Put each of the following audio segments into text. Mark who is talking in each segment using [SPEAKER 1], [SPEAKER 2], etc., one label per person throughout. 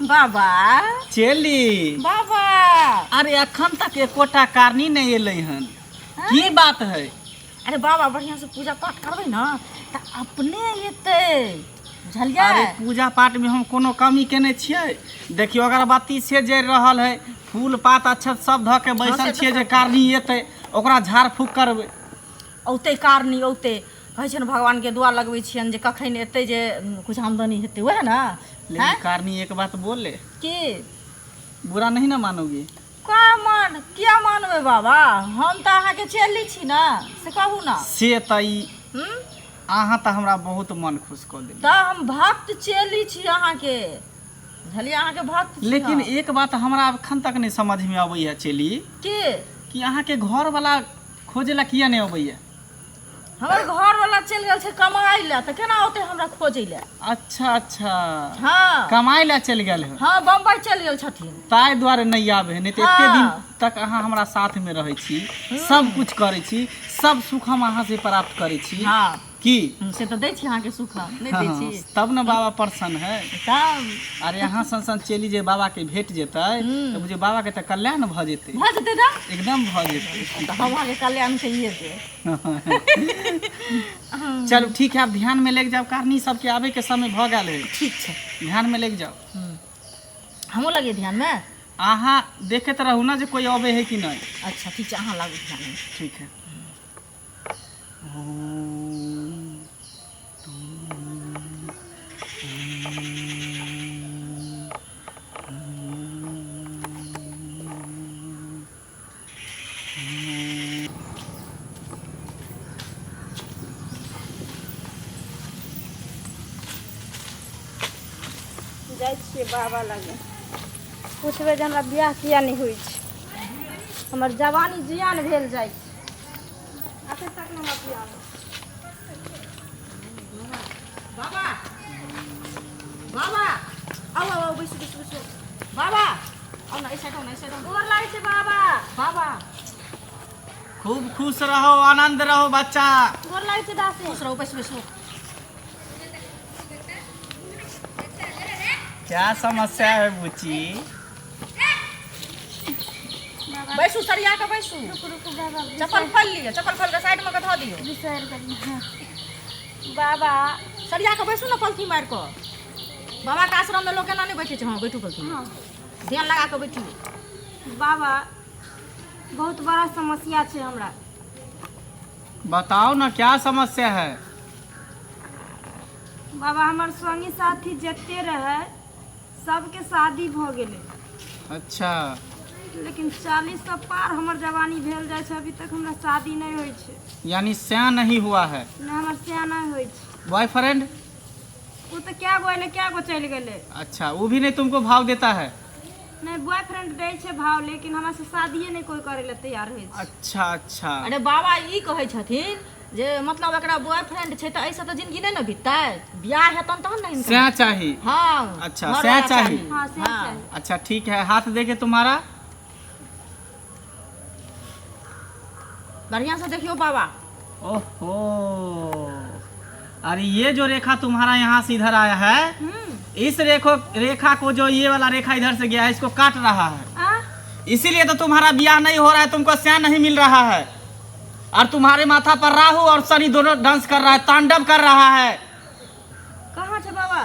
[SPEAKER 1] बाबा
[SPEAKER 2] चली
[SPEAKER 1] बाबा
[SPEAKER 2] अरे अखन तक एकोटा कारनी नहीं एलै हन की बात है?
[SPEAKER 1] अरे बाबा बढ़िया से पूजा पाठ करबै ना तो अपने एतै बुझलियै।
[SPEAKER 2] अरे पूजा पाठ में हम कोनो कमी केने छियै? देखियो अगरबत्ती से जरि रहल है, फूल पात अच्छत सब धऽ के बैसल
[SPEAKER 1] से
[SPEAKER 2] छियै जे कारनी एतै ओकरा झाड़ फूक करबै।
[SPEAKER 1] औते कारनी औते कहै छै ने भगवान के दुआ लगबै छियनि जे कखन एतै जे कुछ आमदनी हेतै वएह ना।
[SPEAKER 2] लेकिन कारनी एक बात बोले,
[SPEAKER 1] की
[SPEAKER 2] बुरा नहीं ना मानोगी?
[SPEAKER 1] क्या मानबै बाबा, हम तो अहाँके चेली छी ना, से कहू ना।
[SPEAKER 2] से तई अहाँ तो हमरा बहुत मन खुश कऽ देली।
[SPEAKER 1] तऽ हम भक्त चेली छी अहाँके, बुझलियै अहाँके भक्त छी।
[SPEAKER 2] लेकिन एक बात हमरा अखन तक नहीं समझ में अबैया चेली कि अहाँके घर वाला खोजे ला किया नहीं अबैया?
[SPEAKER 1] हमर घर वाला चलि गेल छै कमाइ ला, तऽ केना औते हमरा खोजै ला?
[SPEAKER 2] अच्छा अच्छा
[SPEAKER 1] हाँ
[SPEAKER 2] कमाई ला चलि गेल है।
[SPEAKER 1] हाँ बम्बई चलि गेल छथिन
[SPEAKER 2] ताहि दुआरे नहीं आबे है। नहीं तो एते दिन तक अहाँ हमरा साथ में रहै छी, सब कुछ करै छी, सब सुख हम अहाँ से प्राप्त करै छी।
[SPEAKER 1] हाँ
[SPEAKER 2] की
[SPEAKER 1] से तो दै छी अहाँके सुख, नहीं दै छी
[SPEAKER 2] तब न बाबा प्रसन्न है।
[SPEAKER 1] तब
[SPEAKER 2] अरे यहाँ सन चली जे बाबा के भेट जेतै तो मुझे बाबा के तो कल्याण भ जेतै।
[SPEAKER 1] भऽ जेतै तऽ
[SPEAKER 2] एकदम भ जेतै।
[SPEAKER 1] तऽ हम अहाँके कल्याण कहिए दे।
[SPEAKER 2] चलो ठीक है, आप ध्यान में लेके जाओ, कारनी सबके आवे के समय भ गेल है।
[SPEAKER 1] ठीक छै
[SPEAKER 2] ध्यान में लेके जाओ।
[SPEAKER 1] हमहूँ लगे ध्यान में।
[SPEAKER 2] अहाँ देखैत रहू ना जे कोई अबे है कि नहीं।
[SPEAKER 1] अच्छा ठीक छै, अहाँ लागू ध्यान में।
[SPEAKER 2] ठीक है।
[SPEAKER 3] जाइ छियै बाबा लगे, पूछबै जे हमरा बियाह किया नहीं होइ छै, हमर जवानी जियान भेल जाइ छै, अखन तक नहि हमरा बियाह भेल।
[SPEAKER 1] बाबा बाबा आओ आओ आओ बैसो बैसो बैसो। बाबा आओ ना, ऐसे आओ ना, ऐसे आओ।
[SPEAKER 3] गोर लागै छै बाबा।
[SPEAKER 1] बाबा
[SPEAKER 2] खूब खुश रहो, आनंद रहो बच्चा।
[SPEAKER 3] गोर लागै छै दासी।
[SPEAKER 1] खुश रहो, बैसो बैसो।
[SPEAKER 2] क्या समस्या है बुची?
[SPEAKER 1] बैसू सरिया के बैसू।
[SPEAKER 3] रुकू रुकू बाबा,
[SPEAKER 1] चप्पल खोल लियो, चप्पल खोल के साइड में के धो दियो।
[SPEAKER 3] विचार करी। हाँ। बाबा
[SPEAKER 1] सरिया के बैसू ना पलथी मार को। बाबा के आश्रम में लोग केना नहीं बैठे छै? हाँ बैठू पलथी।
[SPEAKER 3] हाँ।
[SPEAKER 1] ध्यान लगा के बैठू।
[SPEAKER 3] बाबा बहुत बड़ा समस्या छै हमरा।
[SPEAKER 2] बताओ ना क्या समस्या है?
[SPEAKER 3] बाबा हमर संगी साथी जते रहे सबके शादी भ गेलै,
[SPEAKER 2] अच्छा
[SPEAKER 3] लेकिन 40 से पार हमर जवानी भेल जाइ छै, अभी तक हमरा शादी नहीं होइ छै।
[SPEAKER 2] यानी स्याह नहीं हुआ है।
[SPEAKER 3] नहीं हमर स्याह नहीं होइ छै।
[SPEAKER 2] बॉयफ्रेंड?
[SPEAKER 3] वो तो क्या गो एले क्या गो चल गेले।
[SPEAKER 2] अच्छा वो भी नहीं तुमको भाव देता है?
[SPEAKER 3] नहीं बॉयफ्रेंड दै छै भाव, लेकिन हमरा से शादिये नहीं कोई करे ले तैयार होइ छै।
[SPEAKER 2] अच्छा अच्छा
[SPEAKER 1] अरे बाबा ई कहै छथिन जे मतलब एकरा बॉयफ्रेंड छै तऽ ऐसे तऽ जिंदगी नहीं न बीततै, बियाह हेतन तहन न।
[SPEAKER 2] स्याह चाहिए?
[SPEAKER 1] हाँ
[SPEAKER 2] अच्छा,
[SPEAKER 1] घर
[SPEAKER 2] स्याह
[SPEAKER 1] वाला
[SPEAKER 2] चाहिए।
[SPEAKER 3] हाँ से चाहिए।
[SPEAKER 2] अच्छा ठीक है, हाथ देखे तुम्हारा।
[SPEAKER 1] बढ़िया से देखियो बाबा।
[SPEAKER 2] ओहो अरे ये जो रेखा तुम्हारा यहाँ से इधर आया है, इस रेखा को जो ये वाला रेखा इधर से गया है इसको काट रहा है, इसीलिए तो तुम्हारा ब्याह नहीं हो रहा है, तुमको स्याह नहीं मिल रहा है। और तुम्हारे माथा पर राहु और शनि दोनों डांस कर रहा है, तांडव कर रहा है।
[SPEAKER 3] कहाँ छै बाबा?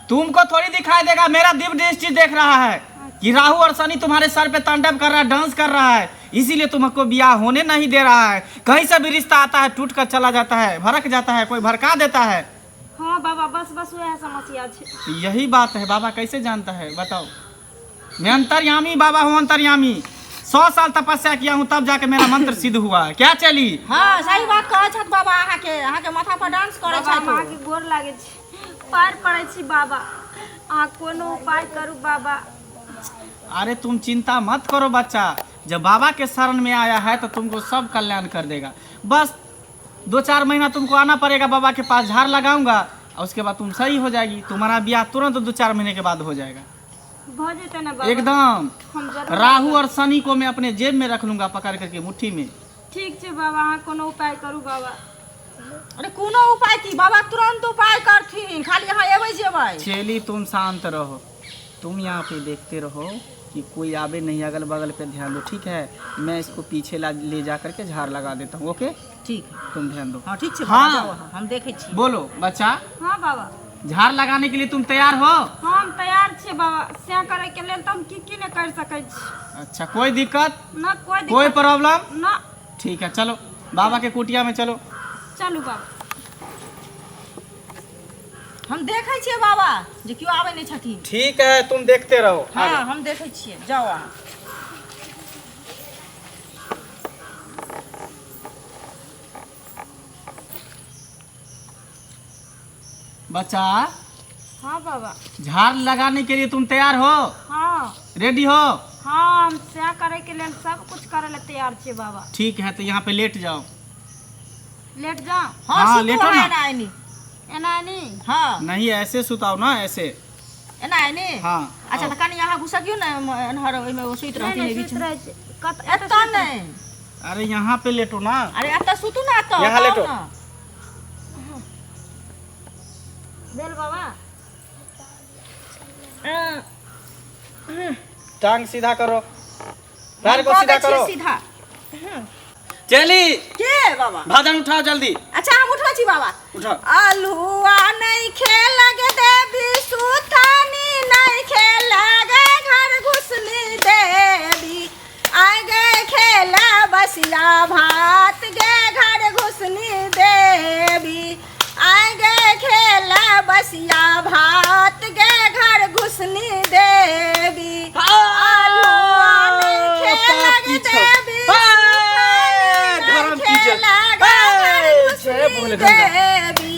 [SPEAKER 2] तुमको थोड़ी दिखाई देगा, मेरा दिव्य दृष्टि देख रहा है कि राहु और शनि तुम्हारे सर पे तांडव कर रहा है, डांस कर रहा है, इसीलिए तुमको ब्याह होने नहीं दे रहा है। कहीं से भी रिश्ता आता है टूट कर चला जाता है, भड़क जाता है, कोई भड़का देता है।
[SPEAKER 3] हाँ बाबा बस बस वह समस्या छै।
[SPEAKER 2] यही बात है। बाबा कैसे जानता है बताओ? मैं अंतर्यामी बाबा हूँ, अंतर्यामी। 100 साल तपस्या किया हूँ तब जाके मेरा मंत्र सिद्ध हुआ है। क्या चली?
[SPEAKER 1] हाँ सही बात कहै छथ बाबा, अहाँके माथा पर डांस करै
[SPEAKER 3] बाबा
[SPEAKER 1] छथ।
[SPEAKER 3] अहाँके गोर लागै छै, पार पड़ै छी बाबा, अहाँ कोनो उपाय करू बाबा।
[SPEAKER 2] अरे तुम चिंता मत करो बच्चा, जब बाबा के शरण में आया है तो तुमको सब कल्याण कर देगा। बस 2-4 महीना तुमको आना पड़ेगा, बाबा के पास झाड़ लगाऊंगा और उसके बाद तुम सही हो जाएगी। तुम्हारा ब्याह तुरंत 2-4 महीने के बाद हो जाएगा
[SPEAKER 3] एकदम।
[SPEAKER 2] राहु और शनि को मैं अपने जेब में रख लूंगा पकड़ करके मुट्ठी में।
[SPEAKER 3] ठीक छै बाबा, अहाँ कोनो उपाय करू बाबा।
[SPEAKER 1] अरे कोनो उपाय की बाबा, तुरंत उपाय करथिन, खाली यहाँ एबै जेबै।
[SPEAKER 2] चली तुम शांत रहो, तुम यहाँ पे देखते रहो कि कोई आवे नहीं, अगल बगल पे ध्यान दो, ठीक है? मैं इसको पीछे ले जा करके झाड़ लगा देता हूँ। ओके,
[SPEAKER 1] ठीक है।
[SPEAKER 2] तुम ध्यान दो।
[SPEAKER 1] हाँ ठीक है।
[SPEAKER 2] हाँ।
[SPEAKER 1] जाओ, हम देखे छी।
[SPEAKER 2] बोलो बच्चा,
[SPEAKER 3] हाँ बाबा,
[SPEAKER 2] झाड़ लगाने के लिए तुम तैयार हो?
[SPEAKER 3] हम तैयार छे बाबा। से करे के लेल तुम की ने कर सकै छी?
[SPEAKER 2] अच्छा, कोई दिक्कत?
[SPEAKER 3] ना कोई
[SPEAKER 2] कोई
[SPEAKER 3] दिक्कत
[SPEAKER 2] प्रॉब्लम?
[SPEAKER 3] ना।
[SPEAKER 2] ठीक है, चलो बाबा के कुटिया में चलो।
[SPEAKER 3] चलू बाबा।
[SPEAKER 1] हम देखे छियै बाबा जे क्यों आवे नहीं छथिन।
[SPEAKER 2] ठीक है, तुम देखते रहो।
[SPEAKER 1] हाँ
[SPEAKER 2] आगे।
[SPEAKER 1] हम देखे छियै, जाओ अहाँ।
[SPEAKER 2] बच्चा,
[SPEAKER 3] हाँ बाबा।
[SPEAKER 2] झाड़ लगाने के लिए तुम तैयार हो?
[SPEAKER 3] हाँ
[SPEAKER 2] रेडी हो?
[SPEAKER 3] हाँ, हम से करे के लेल सब कुछ करे ले तैयार छे बाबा।
[SPEAKER 2] ठीक है, तो यहाँ पे लेट जाओ।
[SPEAKER 3] लेट जाओ?
[SPEAKER 2] हाँ,
[SPEAKER 1] सुतू
[SPEAKER 2] लेटो ना।
[SPEAKER 1] एना एनी।
[SPEAKER 3] एना नहीं।
[SPEAKER 1] हाँ
[SPEAKER 2] नहीं, ऐसे सुताओ ना, ऐसे।
[SPEAKER 1] एना एनी।
[SPEAKER 2] हाँ।
[SPEAKER 1] अच्छा तो कनी यहाँ घुसकियो ना एनहर ओइमे ओ सुइत रहती है बीच में।
[SPEAKER 3] एतऽ
[SPEAKER 1] एतऽ नहीं।
[SPEAKER 2] अरे यहाँ पे लेटो ना।
[SPEAKER 1] अरे एतऽ सुतू ना, एतऽ
[SPEAKER 2] यहाँ लेटो।
[SPEAKER 3] देल बाबा।
[SPEAKER 2] टांग सीधा करो, पैर को सीधा करो।
[SPEAKER 1] सीधा।
[SPEAKER 2] चली,
[SPEAKER 1] के बाबा?
[SPEAKER 2] भाजन उठाओ जल्दी।
[SPEAKER 1] अच्छा हम उठबै छी बाबा।
[SPEAKER 2] उठाओ।
[SPEAKER 1] आलूआ नहीं खेलगे देवी सुथानी नहीं खेलगे घर घुसनी देवी आगे खेला बसिया भात गे घर घुसनी देवी आगे खेला बसिया भात गे घर घुसनी देवी आलूआ नहीं खेलगे देवी देवी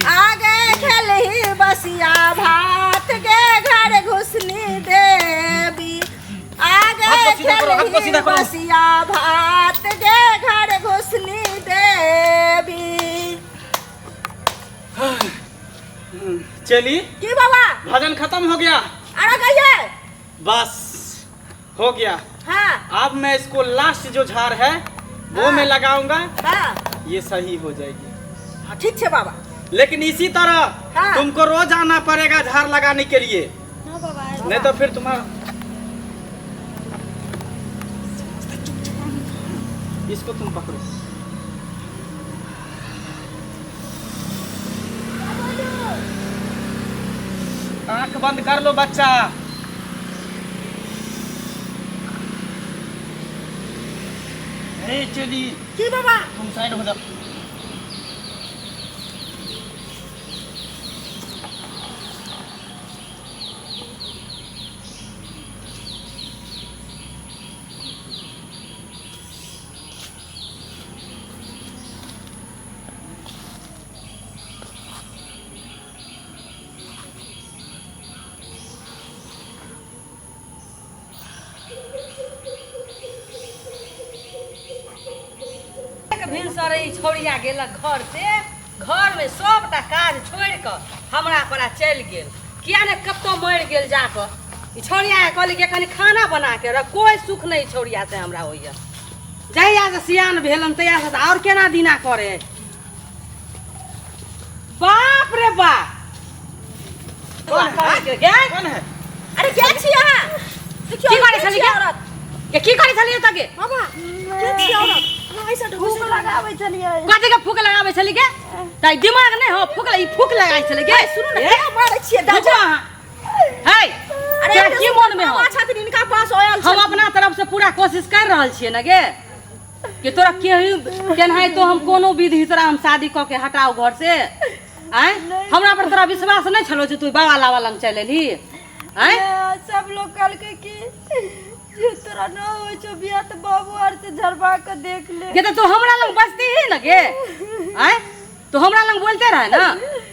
[SPEAKER 1] आगे खेलही बसिया भात गे घर घुसनी देवी आगे खेलही बसिया भात गे घर घुसनी देवी।
[SPEAKER 2] चली,
[SPEAKER 1] की बाबा?
[SPEAKER 2] भजन खत्म हो गया।
[SPEAKER 1] अरे गइए।
[SPEAKER 2] बस हो गया।
[SPEAKER 1] हाँ
[SPEAKER 2] अब मैं इसको लास्ट जो झाड़ है वो मैं लगाऊंगा,
[SPEAKER 1] हाँ
[SPEAKER 2] ये सही हो जाएगी।
[SPEAKER 1] हाँ ठीक है बाबा।
[SPEAKER 2] लेकिन इसी तरह
[SPEAKER 1] हाँ।
[SPEAKER 2] तुमको रोज आना पड़ेगा झाड़ लगाने के लिए,
[SPEAKER 3] हाँ बाबा।
[SPEAKER 2] नहीं तो फिर तुम्हारा। इसको तुम पकड़ो। आंख बंद कर लो बच्चा। चली,
[SPEAKER 1] की बाबा?
[SPEAKER 2] तुम साइड हो जाओ।
[SPEAKER 1] भिनसर ई छोड़िया गेलक घर से, घर में सबटा काज छोड़ कर हमरा पर चल गेल। किया ने कतो मर गेल जाकर। ई छोड़िया कहली के कनी खाना बना के रख, कोई सुख नहीं छोड़िया से हमरा होइया। जहिया से सियान भेलन तहिया से और केना दिना करे। बाप रे बाप।
[SPEAKER 2] कौन है?
[SPEAKER 1] अरे क्या छी अहाँ? की करे छली के औरत? के की करे छली त के?
[SPEAKER 3] बाबा,
[SPEAKER 1] के छी औरत? ऐसा
[SPEAKER 3] फूक लगाबै छलियै।
[SPEAKER 1] कथि के फूक लगाबै छली के? ताई दिमाग नहीं हो, फूक ई फूक लगाइ छली के? सुनु न, क्या मारै छियै दादा? है अरे की मन में हो? छथिन इनका पास आयल हम अपना तरफ से पूरा कोशिश कर रहल छियै न गे कि तोरा केनाहि तो हम कोनो विधि तोरा हम शादी क के हटाओ घर से। आय हमरा पर तोरा विश्वास नहीं छलो जे तू बाबा लावा लंग चल एली? आय
[SPEAKER 3] सब लोग कहलकै कि जे तोरा न होइ छौ बियाह त बाबू आर से झरबा के देख ले।
[SPEAKER 1] के तो हमरा लंग बसती ही न गे। आय तो हमरा लंग बोलते रहे ना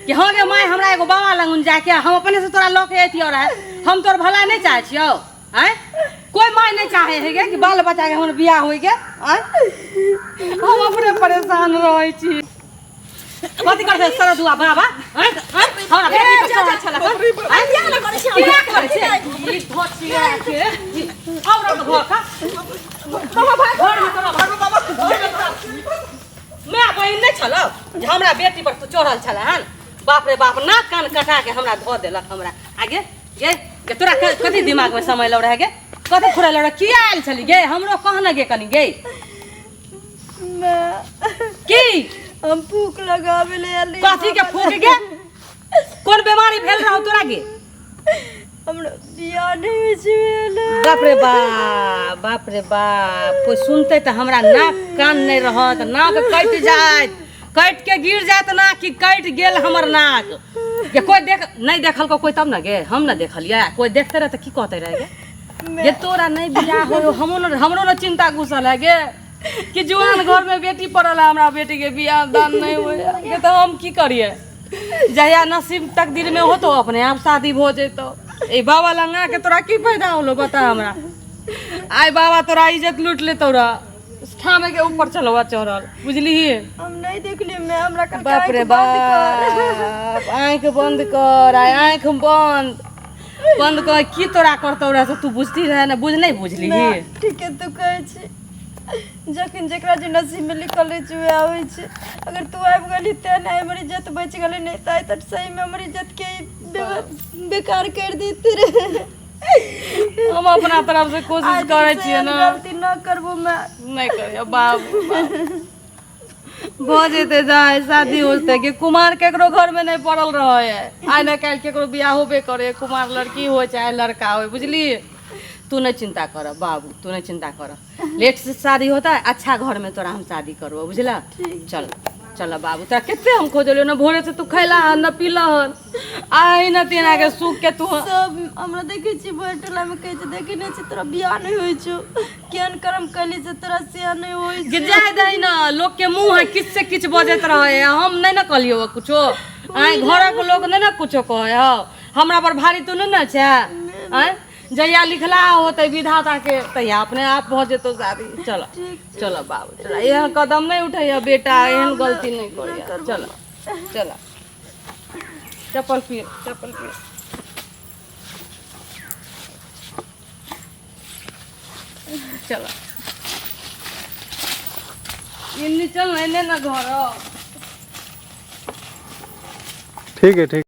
[SPEAKER 1] कि हाँ गे माय हमरा एगो बाबा लंग जाके हम अपने से तोरा लऽ के एतियो रहे। हम तोर भला नहीं चाहे छियो? आय कोई माय नहीं चाहे है गे कि बाल बच्चा के हमर बियाह होई गे। आय हम अपने परेशान रहै छी। कथि करते सर दुआ बाबा? आय हमरा बेटी पर चढ़ल छला। आय बियाह न करै छी, बियाह करै छी। ई धोतिया के हमरा तो भोका बाबा भाई घर में तोरा बाबा मैं बहिन नहीं छल जे हमरा बेटी पर तू चढ़ल छल हन। बाप रे बाप नाक कान कटा के हमरा धो देलक। हमरा आगे गे के तोरा कथी दिमाग में समय लौ रहे गे कथी खुरा लौ किया आयल छली गे हमरो कह न गे कनी गे की
[SPEAKER 3] हम भूख लगावे ले आली
[SPEAKER 1] कथी के फूक गे कोन बीमारी भेल रहौ तोरा गे
[SPEAKER 3] हमरा बियाह नहीं होइ छै
[SPEAKER 1] बाप रे बाप कोई सुनते तो हमरा नाक कान नहीं रहत नाक कट जात कट के गिर जात ना कि कट गेल हमर नाक ये कोई देख नहीं देखल को कोई तब ना गे हम ना देखलिए कोई देखते रहे तो की कहते रहे गे ये तोरा नहीं बियाह हो हमरो न चिंता घुसल है गे कि जुआन घर में बेटी पड़ल है हमरा बेटी के बियाह दान नहीं होए तो हम की करिए जहिया नसीब तकदीर में हो तो अपने आप शादी हो जेतो ए बाबा लंगा के तोरा की फायदा होलो बता हमरा आय बाबा तोरा इज्जत लूट ले तोरा ठामे के ऊपर चलवा चढ़ल बुझली
[SPEAKER 3] हम नहीं देखली मैं हमरा कल
[SPEAKER 1] बाप रे बाप आँख बंद कर आँख बंद कर की तोरा करतौ रे से तू बुझती रहे ना बुझ नहीं बुझली
[SPEAKER 3] ठीक है तू कहै छी जखन जेकरा जे नसीब में लिखल रहे छै वह होइ छै अगर तू आबि गेली ते नहीं हमर इज्जत बच गेलै नहीं त सही में हमर इज्जत के बेकार कर देते रे
[SPEAKER 1] हम अपना तरफ से कोशिश करे छिए ना
[SPEAKER 3] गलती न करबो मैं
[SPEAKER 1] नहीं करियो बाबू भऽ जेते जाए शादी होते कि कुमार केकरो घर में नहीं पड़ल रहे है आइ न काल्हि केकरो बियाह होबे करे कुमार लड़की हो चाहे लड़का हो बुझली तू नहीं चिंता कर बाबू तू नहीं चिंता कर लेट से शादी होता है अच्छा घर में तोरा हम शादी करबो बुझला चल चल बाबू तोरा कितने हम खोजलियो न भोरे से तू खैला न पीला आई न तेना के सुख के तू
[SPEAKER 3] सब हमरा देखे छी टोला में कहै छै देखे नहीं छै तोरा बियाह नहीं होइ छौ केहन कर्म कैली से तोरा से नहीं होइ छै
[SPEAKER 1] जाय दही न लोग के मुंह है किछ से किछ बजत रहे हम नहीं न कहलियो कुछो आई घर के लोग नहीं न कुछो कहे हो हमरा पर भारी तू नहीं न छै आई जहिया लिखला होते विधाता के तहिया अपने आप हो जेतो शादी चलो चलो बाबू चलो यह कदम नहीं उठाइया बेटा एहन गलती नहीं करिया चलो चलो चप्पल पिए चलो इन्नी चल नहीं ना घर
[SPEAKER 4] ठीक है ठीक